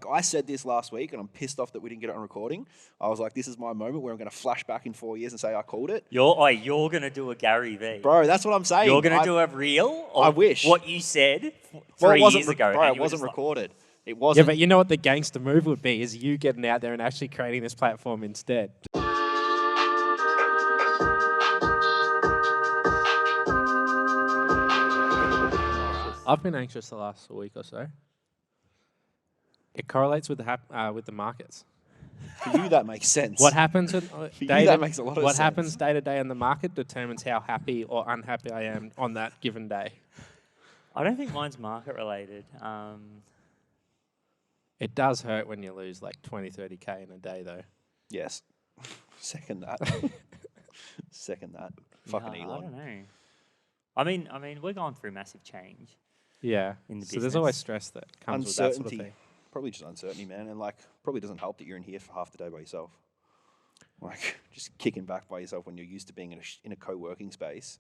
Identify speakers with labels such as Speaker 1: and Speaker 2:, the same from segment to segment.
Speaker 1: like I said this last week, and I'm pissed off that we didn't get it on recording. I was like, this is my moment where I'm going to flash back in 4 years and say I called it.
Speaker 2: You're going to do a Gary V.
Speaker 1: Bro, that's what I'm saying.
Speaker 2: You're going to do a reel of
Speaker 1: I wish.
Speaker 2: what you said
Speaker 1: Well,
Speaker 2: 3 years ago.
Speaker 1: Bro,
Speaker 2: and
Speaker 1: it
Speaker 2: you were
Speaker 1: wasn't
Speaker 2: just like,
Speaker 1: recorded. It
Speaker 3: Yeah,
Speaker 1: wasn't.
Speaker 3: but you know what the gangster move would be is you getting out there and actually creating this platform instead. I've been anxious the last week or so. It correlates with the markets.
Speaker 1: For you, that makes sense.
Speaker 3: What happens with
Speaker 1: you, that makes a lot of
Speaker 3: what
Speaker 1: sense.
Speaker 3: happens day to day in the market determines how happy or unhappy I am on that given day.
Speaker 2: I don't think mine's market related.
Speaker 3: It does hurt when you lose like 20, 30K in a day, though.
Speaker 1: Yes. Second that. Second that. Fucking Elon.
Speaker 2: I don't know. I mean, we're going through massive change.
Speaker 3: Yeah.
Speaker 2: In the
Speaker 3: so there's
Speaker 2: business.
Speaker 3: always stress that comes with that sort of thing.
Speaker 1: Probably just uncertainty, man. And like, probably doesn't help that you're in here for half the day by yourself. Like, just kicking back by yourself when you're used to being in a co-working space,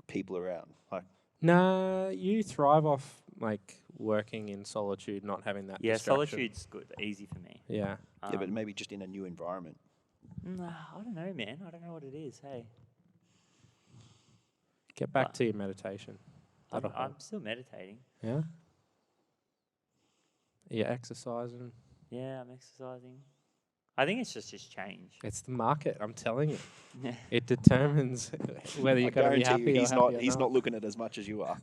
Speaker 1: people around. Like,
Speaker 3: nah, you thrive off like working in solitude, not having that distraction.
Speaker 2: Solitude's good, easy for me.
Speaker 3: Yeah.
Speaker 1: yeah, but maybe just in a new environment.
Speaker 2: Nah, I don't know, man. I don't know what it is. Hey,
Speaker 3: Get back to your meditation.
Speaker 2: I'm still meditating.
Speaker 3: Yeah? You're exercising.
Speaker 2: Yeah, I'm exercising. I think it's just change.
Speaker 3: It's the market, I'm telling you.
Speaker 2: Yeah.
Speaker 3: It determines whether you're going to be happy or happy
Speaker 1: he's not looking at as much as you are.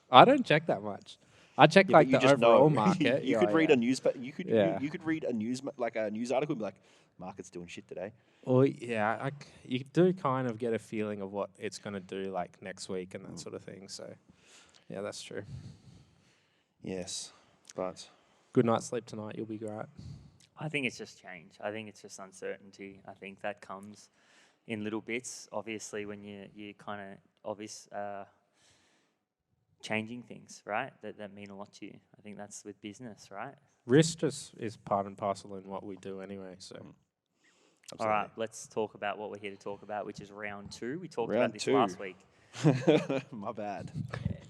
Speaker 3: I don't check that much. I check like the overall market.
Speaker 1: you could read a newspaper. You could
Speaker 3: Yeah.
Speaker 1: you could read a news article and be like, market's doing shit today.
Speaker 3: Well, yeah, you do kind of get a feeling of what it's going to do like next week and that sort of thing. So, yeah, that's true.
Speaker 1: Yes, but
Speaker 3: Good night's sleep tonight. You'll be great.
Speaker 2: I think it's just change. I think it's just uncertainty. I think that comes in little bits. Obviously, when you kind of changing things, right? That mean a lot to you. I think that's with business, right?
Speaker 3: Risk just is part and parcel in what we do anyway. So,
Speaker 2: All right, let's talk about what we're here to talk about, which is round 2. We talked
Speaker 1: Round
Speaker 2: about this
Speaker 1: 2.
Speaker 2: last week.
Speaker 1: My bad.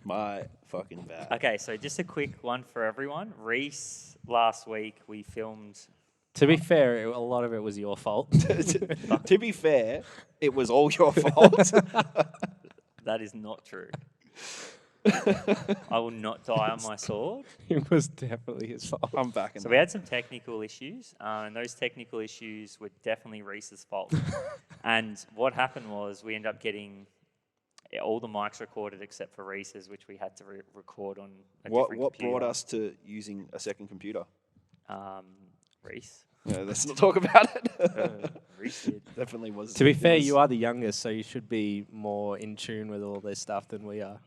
Speaker 1: My fucking bad.
Speaker 2: Okay, so just a quick one for everyone. Reese, last week we filmed.
Speaker 3: to be fair, a lot of it was your fault.
Speaker 1: To be fair, it was all your fault.
Speaker 2: That is not true. I will not die on my sword.
Speaker 3: It was definitely his fault.
Speaker 1: I'm back in
Speaker 2: So we had some technical issues, and those technical issues were definitely Reese's fault. And what happened was we ended up getting all the mics recorded except for Reese's, which we had to record on a different computer.
Speaker 1: What brought us to using a second computer?
Speaker 2: Reese.
Speaker 1: Yeah, let's not talk about it.
Speaker 2: Reese did.
Speaker 1: Definitely was.
Speaker 3: To be fair, you are the youngest, so you should be more in tune with all this stuff than we are.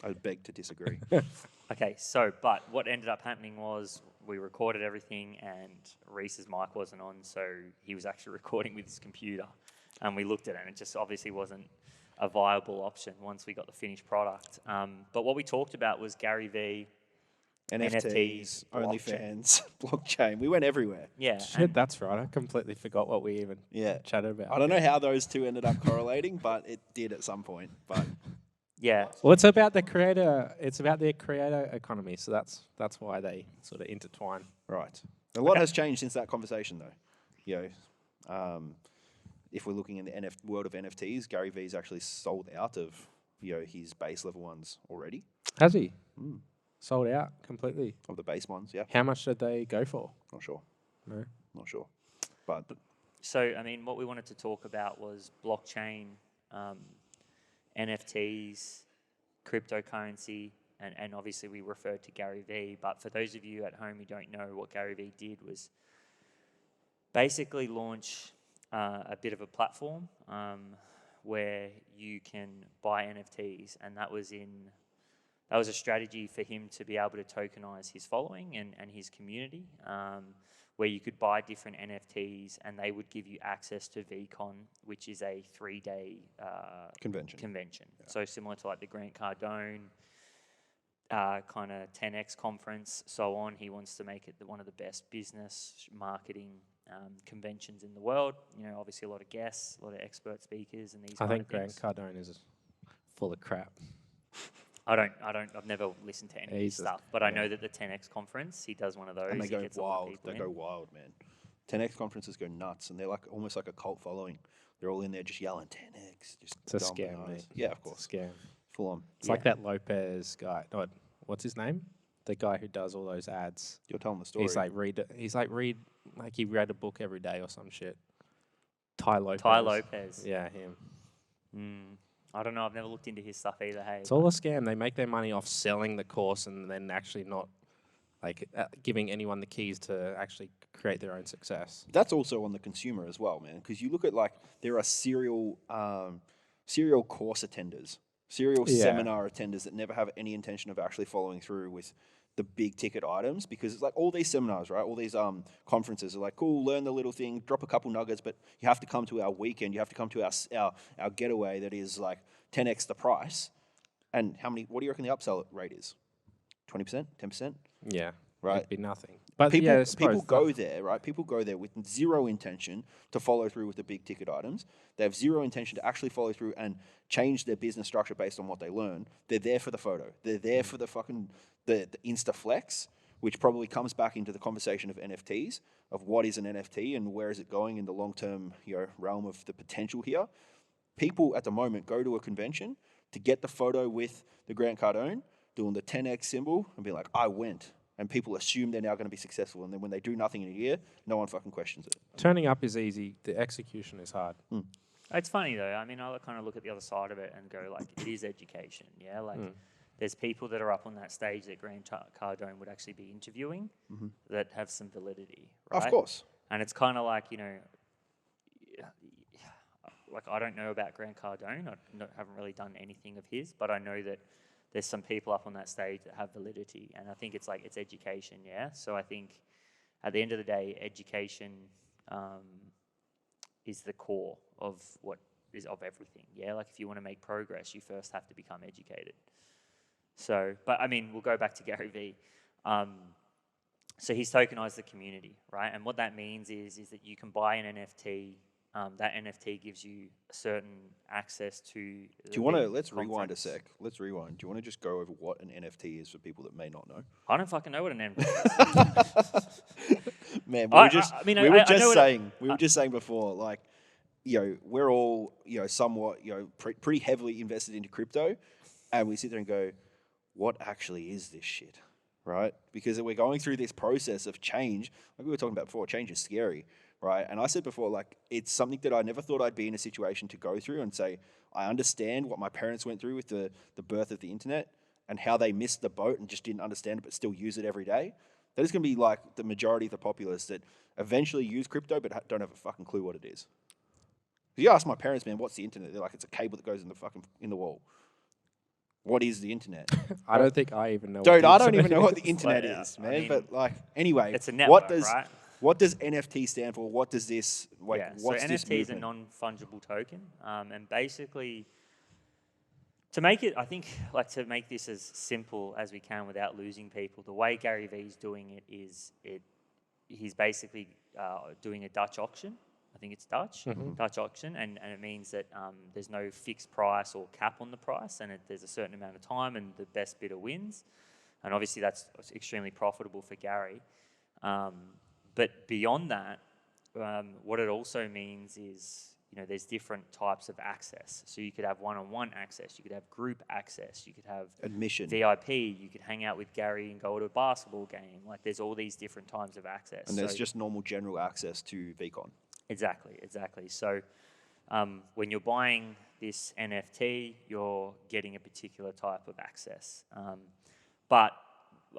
Speaker 1: I beg to disagree.
Speaker 2: Okay, but what ended up happening was we recorded everything and Reese's mic wasn't on, so he was actually recording with his computer. And we looked at it and it just obviously wasn't a viable option once we got the finished product. But what we talked about was Gary V,
Speaker 1: NFTs, OnlyFans, blockchain. We went everywhere.
Speaker 2: Yeah.
Speaker 3: Shit, that's right. I completely forgot what we even chatted about.
Speaker 1: I don't know how those two ended up correlating, but it did at some point. But
Speaker 2: yeah.
Speaker 3: Well, it's about the creator. It's about their creator economy. So that's why they sort of intertwine.
Speaker 1: right. A lot has changed since that conversation, though. You know, if we're looking in the world of NFTs, Gary V's actually sold out of his base level ones already.
Speaker 3: Has he? Sold out completely.
Speaker 1: Of the base ones, yeah.
Speaker 3: How much did they go for?
Speaker 1: Not sure.
Speaker 3: No.
Speaker 1: Not sure. But
Speaker 2: So, I mean, what we wanted to talk about was blockchain, NFTs, cryptocurrency, and obviously we referred to Gary V. But for those of you at home who don't know, what Gary V did was basically launch a bit of a platform where you can buy NFTs, and that was a strategy for him to be able to tokenize his following and his community, where you could buy different NFTs and they would give you access to VCon, which is a 3-day
Speaker 1: convention.
Speaker 2: Yeah. So similar to like the Grant Cardone kind of 10X conference, so on. He wants to make it one of the best business marketing conventions in the world. Obviously a lot of guests, a lot of expert speakers, and these.
Speaker 3: I think Grant Cardone is full of crap.
Speaker 2: I've never listened to any of his
Speaker 3: He's a-
Speaker 2: stuff, but I
Speaker 3: yeah.
Speaker 2: know that the 10x conference, he does one of those.
Speaker 1: And they
Speaker 2: he
Speaker 1: go
Speaker 2: gets a lot of
Speaker 1: wild.
Speaker 2: people
Speaker 1: They
Speaker 2: in.
Speaker 1: go wild, man. 10x conferences go nuts, and they're like almost like a cult following. They're all in there just yelling 10x, just
Speaker 3: It's a
Speaker 1: going
Speaker 3: scam,
Speaker 1: bananas.
Speaker 3: mate.
Speaker 1: Yeah, of
Speaker 3: It's a
Speaker 1: course,
Speaker 3: scam.
Speaker 1: full on.
Speaker 3: It's like that Lopez guy. What's his name? The guy who does all those ads.
Speaker 1: You're telling the story.
Speaker 3: He's like he read a book every day or some shit. Ty Lopez.
Speaker 2: Ty Lopez.
Speaker 3: Yeah, him.
Speaker 2: I don't know. I've never looked into his stuff either. Hey,
Speaker 3: It's all a scam. They make their money off selling the course and then actually not giving anyone the keys to actually create their own success.
Speaker 1: That's also on the consumer as well, man. Because you look at like there are serial course attenders, serial seminar attenders that never have any intention of actually following through with the big ticket items, because it's like all these seminars, right? All these conferences are like, cool, learn the little thing, drop a couple nuggets, but you have to come to our weekend, you have to come to our getaway that is like 10x the price. And what do you reckon the upsell rate is? 20%, 10%?
Speaker 3: Yeah,
Speaker 1: Right.
Speaker 3: It'd be nothing. But
Speaker 1: People,
Speaker 3: yeah, I suppose
Speaker 1: people go there, right? People go there with zero intention to follow through with the big ticket items. They have zero intention to actually follow through and change their business structure based on what they learn. They're there for the photo. They're there for the fucking the Insta flex, which probably comes back into the conversation of NFTs, of what is an NFT and where is it going in the long-term realm of the potential here. People at the moment go to a convention to get the photo with the Grant Cardone doing the 10x symbol and be like, I went. And people assume they're now going to be successful. And then when they do nothing in a year, no one fucking questions it.
Speaker 3: turning up is easy. The execution is hard.
Speaker 2: It's funny though. I mean, I kind of look at the other side of it and go like, it is education. Yeah, like there's people that are up on that stage that Grant Cardone would actually be interviewing that have some validity, right?
Speaker 1: Of course.
Speaker 2: And it's kind of like, like I don't know about Grant Cardone. Haven't really done anything of his, but I know that there's some people up on that stage that have validity, and I think it's education, yeah? So I think at the end of the day, education is the core of what is of everything, yeah? Like if you want to make progress, you first have to become educated. So, but I mean, we'll go back to Gary Vee. So he's tokenized the community, right? And what that means is that you can buy an NFT. That NFT gives you a certain access to.
Speaker 1: Do you want to? Let's rewind a sec. Let's rewind. Do you want to just go over what an NFT is for people that may not know?
Speaker 2: I don't fucking know what an NFT is.
Speaker 1: Man, we were just saying before, like, we're all, somewhat, pretty heavily invested into crypto, and we sit there and go, what actually is this shit, right? Because we're going through this process of change, like we were talking about before. Change is scary. Right, and I said before, like, it's something that I never thought I'd be in a situation to go through and say, I understand what my parents went through with the birth of the internet and how they missed the boat and just didn't understand it but still use it every day. That is going to be like the majority of the populace that eventually use crypto but don't have a fucking clue what it is. If you ask my parents, man, what's the internet? They're like, it's a cable that goes in the wall. What is the internet?
Speaker 3: I don't think I even know.
Speaker 1: Dude,
Speaker 3: what
Speaker 1: I don't even know what the internet
Speaker 2: Well, yeah,
Speaker 1: is, man.
Speaker 2: I mean,
Speaker 1: but like, anyway,
Speaker 2: it's a network, right?
Speaker 1: What does NFT stand for? What does this,
Speaker 2: So
Speaker 1: what's this
Speaker 2: NFT is a
Speaker 1: movement?
Speaker 2: non-fungible token, and basically, to make it, I think, like to make this as simple as we can without losing people, the way Gary Vee's doing it is he's basically doing a Dutch auction. I think it's Dutch auction, and it means that there's no fixed price or cap on the price, and there's a certain amount of time, and the best bidder wins. And obviously, that's extremely profitable for Gary. But beyond that, what it also means is, there's different types of access. So you could have one-on-one access, you could have group access, you could have
Speaker 1: Admission.
Speaker 2: VIP, you could hang out with Gary and go to a basketball game. Like there's all these different types of access.
Speaker 1: And there's just normal general access to VCon.
Speaker 2: Exactly. So when you're buying this NFT, you're getting a particular type of access. But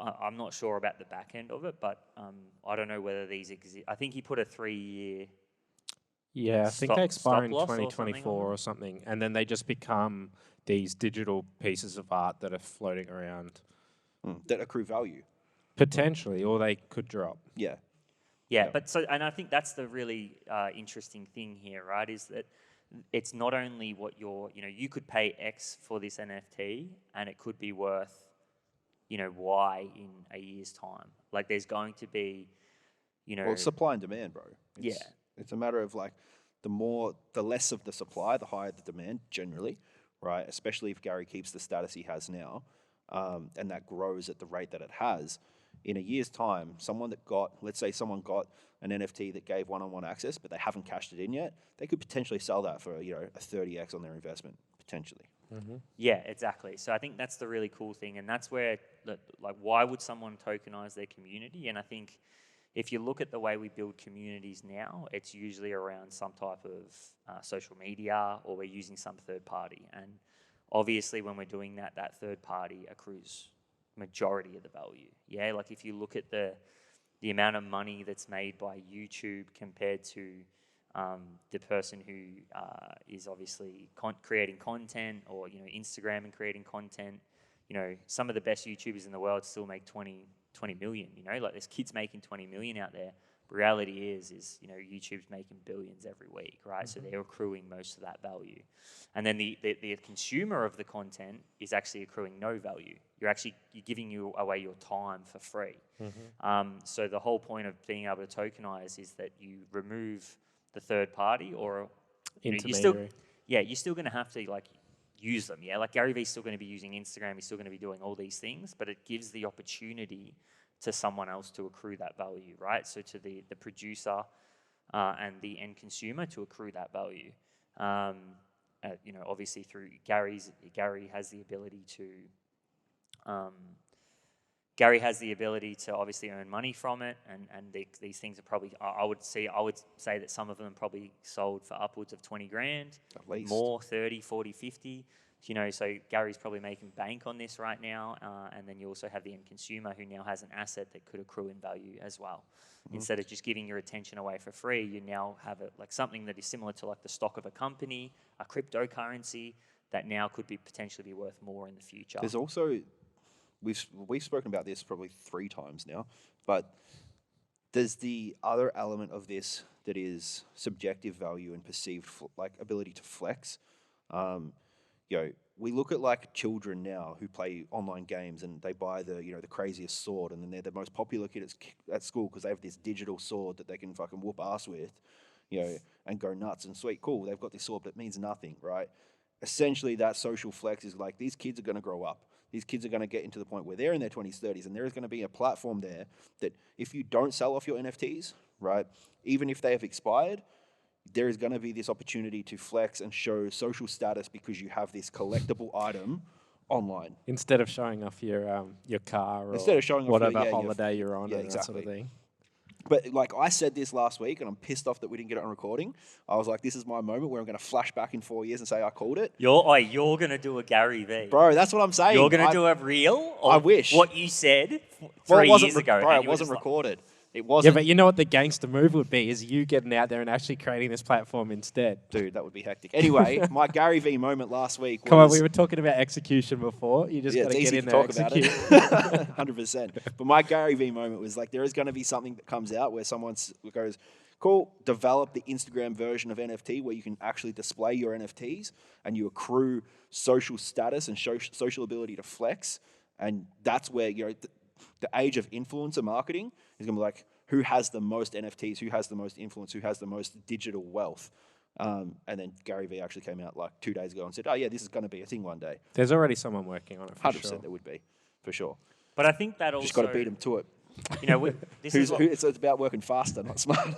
Speaker 2: I'm not sure about the back end of it, but I don't know whether these exist. I think he put a 3-year.
Speaker 3: Yeah, I think they expire in
Speaker 2: stop loss or
Speaker 3: 2024 or something, and then they just become these digital pieces of art that are floating around.
Speaker 1: That accrue value.
Speaker 3: Potentially, or they could drop.
Speaker 1: Yeah.
Speaker 2: Yeah, but and I think that's the really interesting thing here, right? Is that it's not only what you could pay X for this NFT and it could be worth, Y in a year's time. Like there's going to be,
Speaker 1: Well, it's supply and demand, bro. It's a matter of like the less of the supply, the higher the demand generally, right? Especially if Gary keeps the status he has now, and that grows at the rate that it has. In a year's time, let's say someone got an NFT that gave one-on-one access, but they haven't cashed it in yet, they could potentially sell that for, a 30x on their investment, potentially.
Speaker 2: Mm-hmm. Yeah, exactly. So I think that's the really cool thing, and that's where, like, why would someone tokenize their community? And I think if you look at the way we build communities now, it's usually around some type of social media, or we're using some third party. And obviously when we're doing that, that third party accrues majority of the value. Yeah, like if you look at the amount of money that's made by YouTube compared to the person who is obviously creating content, or Instagram and creating content, some of the best YouTubers in the world still make 20 million. Like there's kids making 20 million out there. But reality is YouTube's making billions every week, right? Mm-hmm. So they're accruing most of that value, and then the consumer of the content is actually accruing no value. You're giving away your time for free. Mm-hmm. So the whole point of being able to tokenize is that you remove the third party, or
Speaker 3: intermediary.
Speaker 2: You're still going to have to use them. Yeah, like Gary Vee's still going to be using Instagram. He's still going to be doing all these things, but it gives the opportunity to someone else to accrue that value, right? So to the producer and the end consumer to accrue that value. Obviously through Gary has the ability to obviously earn money from it, and these things are probably, I would say that some of them probably sold for upwards of 20 grand,
Speaker 1: at least
Speaker 2: more, 30, 40, 50. So Gary's probably making bank on this right now, and then you also have the end consumer who now has an asset that could accrue in value as well. Mm-hmm. Instead of just giving your attention away for free, you now have something that is similar to the stock of a company, a cryptocurrency that now could potentially be worth more in the future.
Speaker 1: There's also, we've spoken about this probably 3 times now, but there's the other element of this that is subjective value and perceived ability to flex. We look at children now who play online games, and they buy the craziest sword, and then they're the most popular kid at school because they have this digital sword that they can fucking whoop ass with, and go nuts, and sweet, cool, they've got this sword, but it means nothing, right? Essentially, that social flex is these kids are going to grow up. These kids are going to get into the point where they're in their 20s, 30s, and there is going to be a platform there that if you don't sell off your NFTs, right, even if they have expired, there is going to be this opportunity to flex and show social status because you have this collectible item online.
Speaker 3: Instead of showing off your car, or whatever holiday you're on, and that sort of thing.
Speaker 1: But I said this last week, and I'm pissed off that we didn't get it on recording. I was like, this is my moment where I'm going to flash back in 4 years and say I called it.
Speaker 2: You're going to do a Gary V.
Speaker 1: Bro, that's what I'm saying.
Speaker 2: You're going to do a reel?
Speaker 1: I wish.
Speaker 2: What you said 3 years ago.
Speaker 1: Bro, it wasn't recorded. It wasn't.
Speaker 3: Yeah, but you know what the gangster move would be, is you getting out there and actually creating this platform instead.
Speaker 1: Dude, that would be hectic. Anyway, my Gary V moment last week was...
Speaker 3: Come on, we were talking about execution before. You just got to get in there and execute.
Speaker 1: 100%. But my Gary V moment was there is going to be something that comes out where someone goes, cool, develop the Instagram version of NFT where you can actually display your NFTs and you accrue social status and social ability to flex. And that's where, the age of influencer marketing is going to be who has the most NFTs, who has the most influence, who has the most digital wealth. And then Gary Vee actually came out 2 days ago and said, oh yeah, this is going to be a thing one day.
Speaker 3: There's already someone working on it, for
Speaker 1: 100%
Speaker 3: sure.
Speaker 1: there would be, for sure.
Speaker 2: But I think that also...
Speaker 1: Just got to beat him to it. It's about working faster, not smarter.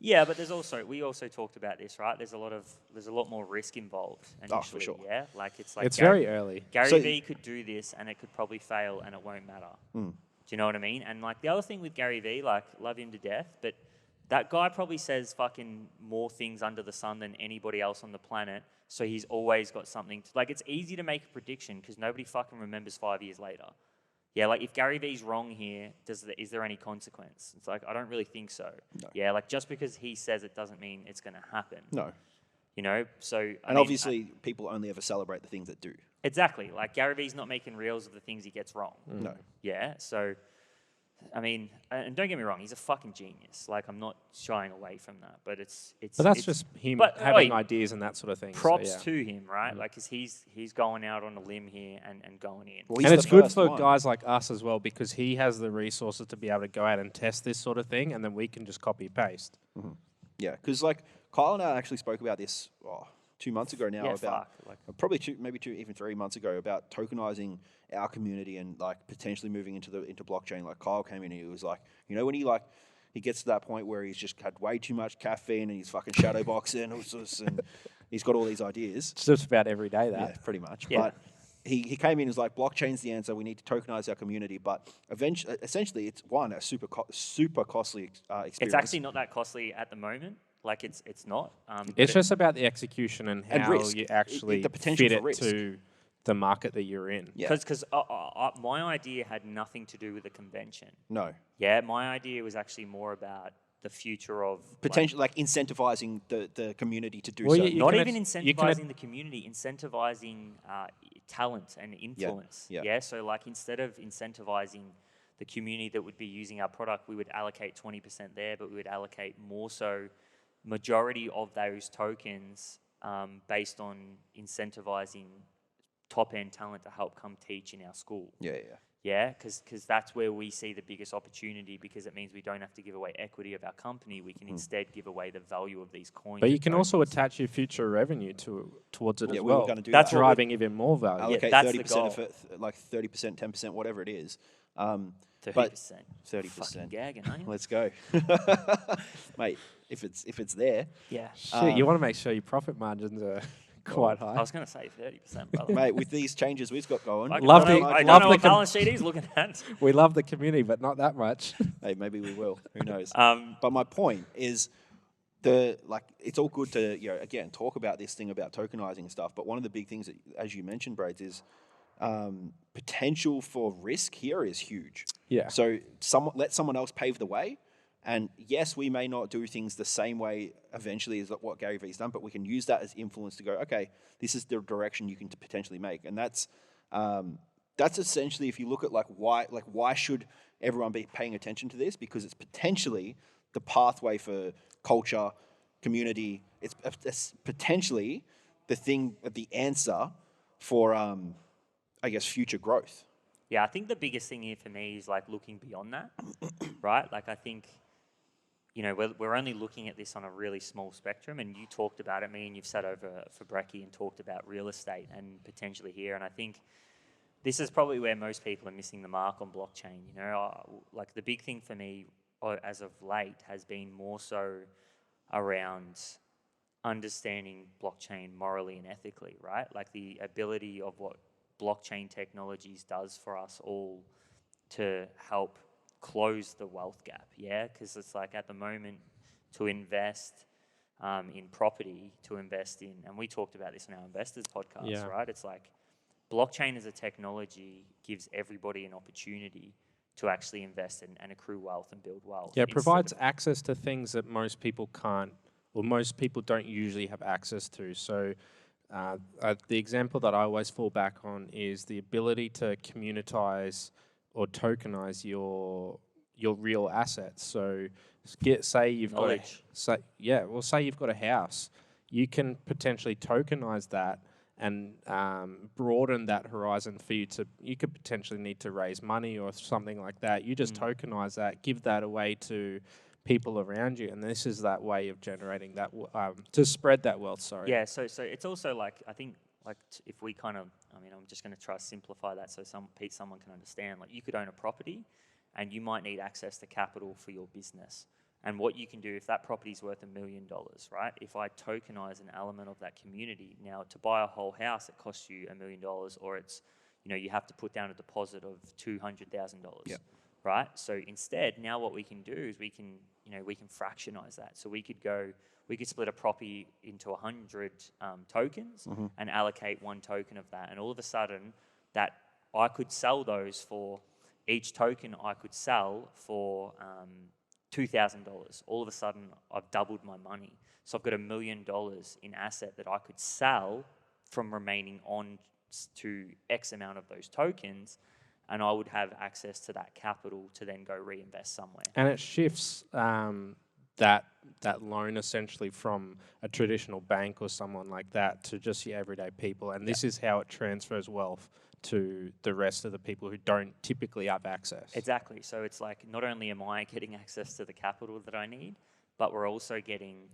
Speaker 2: Yeah, but we also talked about this, right? There's a lot more risk involved initially.
Speaker 1: Oh, for sure.
Speaker 2: Yeah,
Speaker 3: it's very early.
Speaker 2: Gary Vee could do this, and it could probably fail, and it won't matter.
Speaker 1: Mm.
Speaker 2: Do you know what I mean? And the other thing with Gary Vee, love him to death, but that guy probably says fucking more things under the sun than anybody else on the planet. So he's always got something. It's easy to make a prediction because nobody fucking remembers 5 years later. Yeah, if Gary Vee's wrong here, is there any consequence? It's I don't really think so.
Speaker 1: No.
Speaker 2: Yeah, just because he says it doesn't mean it's going to happen.
Speaker 1: No.
Speaker 2: So...
Speaker 1: obviously, people only ever celebrate the things that do.
Speaker 2: Exactly. Gary Vee's not making reels of the things he gets wrong.
Speaker 1: No.
Speaker 2: Yeah, so... and don't get me wrong, he's a fucking genius. I'm not shying away from that, but it's.
Speaker 3: But that's just him having ideas and that sort of thing.
Speaker 2: Props to him, right? Because he's going out on a limb here and going in.
Speaker 3: Well, and it's good for guys like us as well, because he has the resources to be able to go out and test this sort of thing, and then we can just copy paste.
Speaker 1: Mm-hmm. Yeah, because Kyle and I actually spoke about this 2 months ago now about
Speaker 2: like
Speaker 1: probably maybe even 3 months ago about tokenizing our community and like potentially moving into blockchain. Like Kyle came in and he was like, you know, when he gets to that point where he's just had way too much caffeine and he's fucking shadow boxing and he's got all these ideas.
Speaker 3: It's just about every day that.
Speaker 1: Yeah, pretty much.
Speaker 2: Yeah.
Speaker 1: But he came in and was like, blockchain's the answer. We need to tokenize our community. But essentially, it's a super costly experience.
Speaker 2: it's actually not that costly at the moment. Like it's not.
Speaker 3: It's just about the execution and how
Speaker 1: risk.
Speaker 3: you actually
Speaker 1: The potential
Speaker 3: fit
Speaker 1: for
Speaker 3: it
Speaker 1: risk.
Speaker 3: to the market that you're in.
Speaker 1: Yeah.
Speaker 2: Because my idea had nothing to do with the convention.
Speaker 1: No.
Speaker 2: Yeah, my idea was actually more about the future of
Speaker 1: Potential, like incentivizing the community to do
Speaker 3: Well,
Speaker 1: so.
Speaker 3: you
Speaker 2: not
Speaker 3: can
Speaker 2: even
Speaker 3: you can
Speaker 2: incentivizing the community, incentivizing talent and influence.
Speaker 1: yeah.
Speaker 2: So like instead of incentivizing the community that would be using our product, we would allocate 20% there, but we would allocate more so majority of those tokens based on incentivizing top-end talent to help come teach in our school.
Speaker 1: Yeah.
Speaker 2: Yeah, because that's where we see the biggest opportunity, because it means we don't have to give away equity of our company. We can instead give away the value of these coins.
Speaker 3: But you
Speaker 2: and
Speaker 3: can also
Speaker 2: tokens.
Speaker 3: attach your future revenue towards it as
Speaker 1: we were
Speaker 3: well.
Speaker 1: gonna do
Speaker 3: That's
Speaker 1: that.
Speaker 3: driving even more value.
Speaker 1: Allocate
Speaker 2: that's the
Speaker 1: 30% of
Speaker 2: goal.
Speaker 1: it, like 30%, 10%, whatever it is.
Speaker 2: 30%.
Speaker 1: 30%.
Speaker 2: Fucking gagging, aren't you?
Speaker 1: Let's go, mate. If it's there,
Speaker 2: Yeah.
Speaker 3: Shit, you want to make sure your profit margins are quite high.
Speaker 2: I was going to say 30%, brother.
Speaker 1: mate, with these changes we've got going,
Speaker 2: I
Speaker 3: Love
Speaker 2: don't
Speaker 3: the-
Speaker 2: know,
Speaker 3: I
Speaker 2: I
Speaker 3: love
Speaker 2: don't know
Speaker 3: the
Speaker 2: what balance sheet he's looking at.
Speaker 3: We love the community, but not that much.
Speaker 1: hey, maybe we will. Who knows?
Speaker 2: Um,
Speaker 1: But my point is, it's all good to again talk about this thing about tokenizing and stuff. But one of the big things that, as you mentioned, Braids, is potential for risk here is huge.
Speaker 3: Yeah.
Speaker 1: So let someone else pave the way. And yes, we may not do things the same way eventually as what Gary Vee's done, but we can use that as influence to go, okay, this is the direction you can potentially make. And that's essentially, if you look at why should everyone be paying attention to this? Because it's potentially the pathway for culture, community. It's potentially the answer for, I guess, future growth.
Speaker 2: Yeah, I think the biggest thing here for me is like looking beyond that, right? Like I think, we're only looking at this on a really small spectrum, and you talked about it. Me and you've sat over for brekkie and talked about real estate and potentially here, and I think this is probably where most people are missing the mark on blockchain. Like the big thing for me as of late has been more so around understanding blockchain morally and ethically, right? Like the ability of what blockchain technologies does for us all to help close the wealth gap, yeah? Because it's like at the moment to invest in property, to invest in, and we talked about this in our investors podcast, right? It's like blockchain as a technology gives everybody an opportunity to actually invest and accrue wealth and build wealth.
Speaker 3: Yeah, it provides access to things that most people can't, or most people don't usually have access to. So the example that I always fall back on is the ability to communitize or tokenize your real assets. So say you've
Speaker 2: knowledge.
Speaker 3: say you've got a house, you can potentially tokenize that and broaden that horizon for you to. You could potentially need to raise money or something like that. You just tokenize that, give that away to people around you, and this is that way of generating that to spread that wealth. Sorry.
Speaker 2: Yeah. So it's also like I think like if we kind of, I'm just going to try to simplify that so someone can understand. Like you could own a property, and you might need access to capital for your business. And what you can do if that property is worth $1 million, right? If I tokenize an element of that community, now to buy a whole house, it costs you $1 million, or it's, you have to put down a deposit of $200,000, right? So instead, now what we can do is we can fractionize that. So we could split a property into 100 tokens and allocate one token of that. And all of a sudden, that I could sell those for, each token I could sell for $2,000. All of a sudden, I've doubled my money. So I've got $1 million in asset that I could sell from remaining on to X amount of those tokens, and I would have access to that capital to then go reinvest somewhere.
Speaker 3: And it shifts that loan essentially from a traditional bank or someone like that to just your everyday people. And this is how it transfers wealth to the rest of the people who don't typically have access.
Speaker 2: Exactly. So it's like not only am I getting access to the capital that I need, but we're also getting,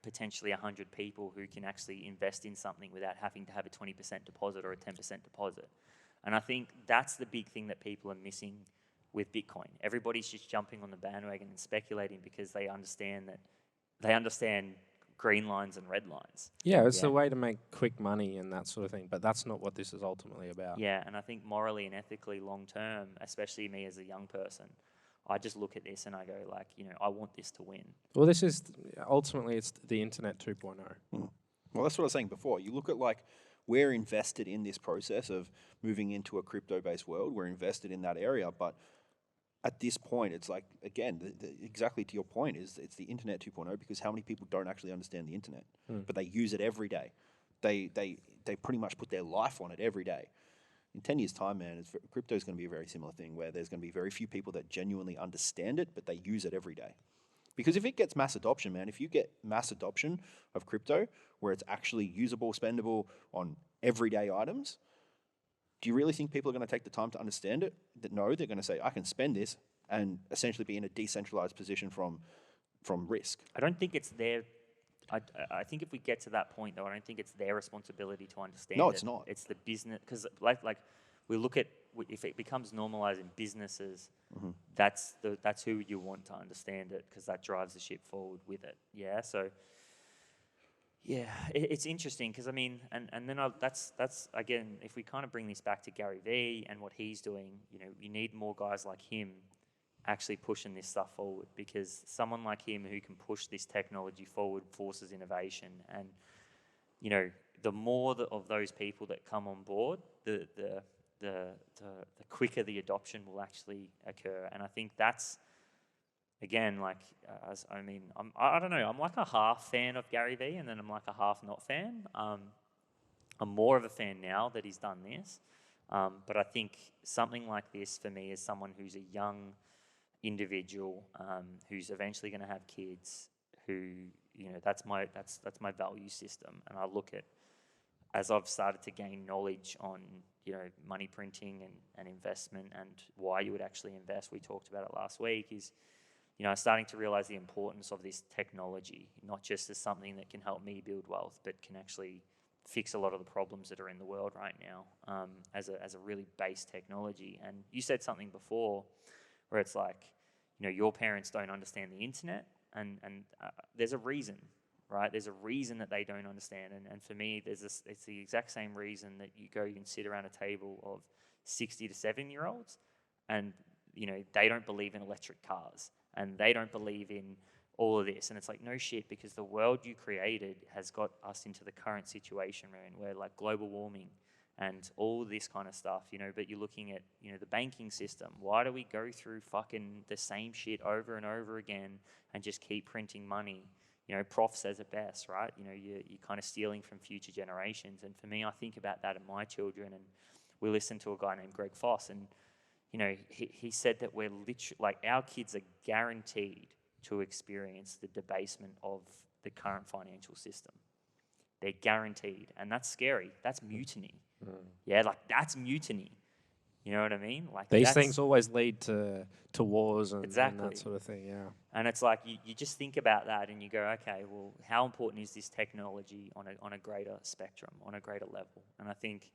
Speaker 2: potentially 100 people who can actually invest in something without having to have a 20% deposit or a 10% deposit. And I think that's the big thing that people are missing with Bitcoin. Everybody's just jumping on the bandwagon and speculating because they understand green lines and red lines.
Speaker 3: Yeah, it's a way to make quick money and that sort of thing, but that's not what this is ultimately about.
Speaker 2: Yeah, and I think morally and ethically long term, especially me as a young person, I just look at this and I go like, I want this to win.
Speaker 3: Well, this is ultimately it's the internet 2.0.
Speaker 1: Well, that's what I was saying before. You look at we're invested in this process of moving into a crypto-based world. We're invested in that area, but at this point, it's like, again, exactly to your point, it's the internet 2.0, because how many people don't actually understand the internet, but they use it every day. They pretty much put their life on it every day. In 10 years' time, man, crypto is going to be a very similar thing where there's going to be very few people that genuinely understand it, but they use it every day. Because if it gets mass adoption, man, if you get mass adoption of crypto where it's actually usable, spendable on everyday items, do you really think people are going to take the time to understand it? No, they're going to say, I can spend this and essentially be in a decentralized position from risk.
Speaker 2: I don't think it's their... I think if we get to that point, though, I don't think it's their responsibility to understand it.
Speaker 1: No, it's not.
Speaker 2: It's the business... Because like we look at... If it becomes normalized in businesses, that's who you want to understand it, because that drives the ship forward with it. Yeah, so... Yeah, it's interesting because, I mean, and then that's again, if we kind of bring this back to Gary Vee and what he's doing, you need more guys like him actually pushing this stuff forward, because someone like him who can push this technology forward forces innovation. And, the more of those people that come on board, the quicker the adoption will actually occur. And I think that's, again, I don't know. I'm like a half fan of Gary Vee, and then I'm like a half not fan. I'm more of a fan now that he's done this. But I think something like this for me is someone who's a young individual who's eventually going to have kids. Who that's my value system, and I look at, as I've started to gain knowledge on money printing and investment and why you would actually invest. We talked about it last week. Is starting to realize the importance of this technology, not just as something that can help me build wealth, but can actually fix a lot of the problems that are in the world right now, as a really base technology. And you said something before where it's like, your parents don't understand the internet, and there's a reason, right? There's a reason that they don't understand. And for me, it's the exact same reason that you can sit around a table of 60 to 7-year-olds and, they don't believe in electric cars. And they don't believe in all of this. And it's like, no shit, because the world you created has got us into the current situation we're in, where like global warming and all this kind of stuff, but you're looking at, the banking system. Why do we go through fucking the same shit over and over again and just keep printing money? Prof says it best, right? You're kind of stealing from future generations. And for me, I think about that in my children. And we listened to a guy named Greg Foss, and he said that we're literally, like, our kids are guaranteed to experience the debasement of the current financial system. They're guaranteed. And that's scary. That's mutiny. Yeah, like, that's mutiny. You know what I mean? Like,
Speaker 3: these things always lead to wars and,
Speaker 2: exactly.
Speaker 3: and that sort of thing, yeah.
Speaker 2: And it's like, you just think about that and you go, okay, well, how important is this technology on a greater spectrum, on a greater level? And I think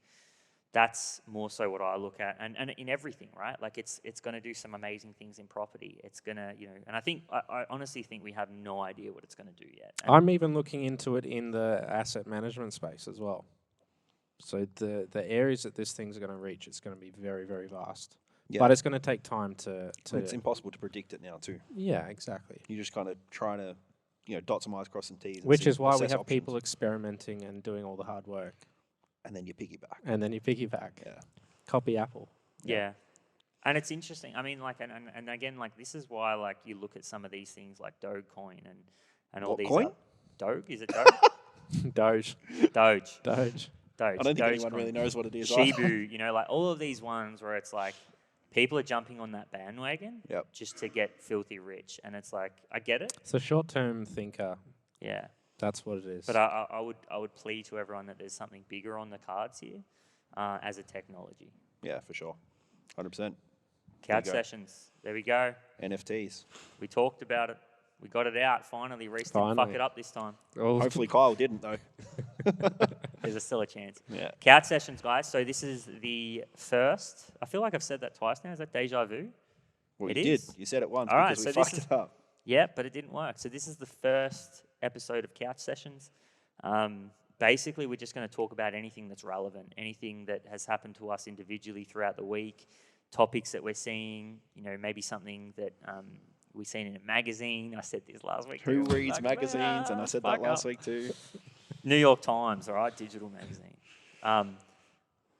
Speaker 2: that's more so what I look at, and in everything, right? Like, it's going to do some amazing things in property. It's going to, and I honestly think we have no idea what it's going to do yet. And
Speaker 3: I'm even looking into it in the asset management space as well. So the areas that this thing's going to reach, it's going to be very, very vast. Yeah. But it's going to take time to...
Speaker 1: It's impossible to predict it now too.
Speaker 3: Yeah, exactly.
Speaker 1: You're just kind of trying to, dot some I's, cross some T's.
Speaker 3: Which is why we have people experimenting and doing all the hard work.
Speaker 1: And then you piggyback.
Speaker 3: Yeah. Copy Apple.
Speaker 2: Yeah. And it's interesting. I mean, like, and again, like, this is why, like, you look at some of these things like Dogecoin and all
Speaker 1: what
Speaker 2: these...
Speaker 1: coin?
Speaker 2: Doge? Is it Doge?
Speaker 3: Doge.
Speaker 1: I don't think anyone really knows what it is.
Speaker 2: Shibu, like all of these ones where it's like people are jumping on that bandwagon just to get filthy rich. And it's like, I get it.
Speaker 3: It's a short-term thinker.
Speaker 2: Yeah.
Speaker 3: That's what it is.
Speaker 2: But I would plead to everyone that there's something bigger on the cards here as a technology.
Speaker 1: Yeah, for sure. 100%.
Speaker 2: Couch sessions. There we go.
Speaker 1: Nft'S.
Speaker 2: We talked about it. We got it out finally. Reece didn't fuck it up this time.
Speaker 3: Oh.
Speaker 1: Hopefully Kyle didn't, though.
Speaker 2: There's still a chance.
Speaker 1: Yeah.
Speaker 2: Couch sessions, guys. So this is the first. I feel like I've said that twice now. Is that deja vu?
Speaker 1: Well,
Speaker 2: It
Speaker 1: you
Speaker 2: is.
Speaker 1: did. You said it once
Speaker 2: All right,
Speaker 1: because we
Speaker 2: so this
Speaker 1: fucked it up.
Speaker 2: Yeah, but it didn't work. So this is the first episode of Couch Sessions. Basically, we're just going to talk about anything that's relevant, anything that has happened to us individually throughout the week, topics that we're seeing, maybe something that we've seen in a magazine. I said this last week.
Speaker 1: Who reads magazines? And I said that last week too.
Speaker 2: New York Times, all right, digital magazine.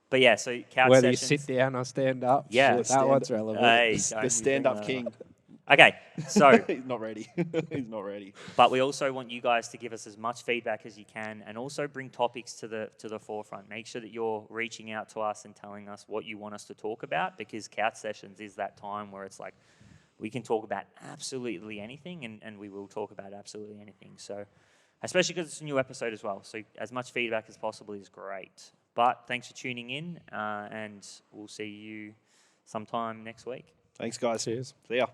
Speaker 2: But yeah, so couch
Speaker 3: Whether
Speaker 2: sessions.
Speaker 3: you sit down or stand up.
Speaker 2: Yeah.
Speaker 3: Shit, that one's relevant.
Speaker 2: Hey,
Speaker 1: The
Speaker 2: don't you
Speaker 1: stand-up
Speaker 2: bring
Speaker 1: king.
Speaker 2: that up. Okay, so
Speaker 1: He's not ready. He's not ready.
Speaker 2: but we also want you guys to give us as much feedback as you can, and also bring topics to the forefront. Make sure that you're reaching out to us and telling us what you want us to talk about, because couch sessions is that time where it's like we can talk about absolutely anything, and we will talk about absolutely anything. So, especially because it's a new episode as well. So as much feedback as possible is great. But thanks for tuning in, and we'll see you sometime next week.
Speaker 1: Thanks, guys.
Speaker 3: Cheers.
Speaker 1: See ya.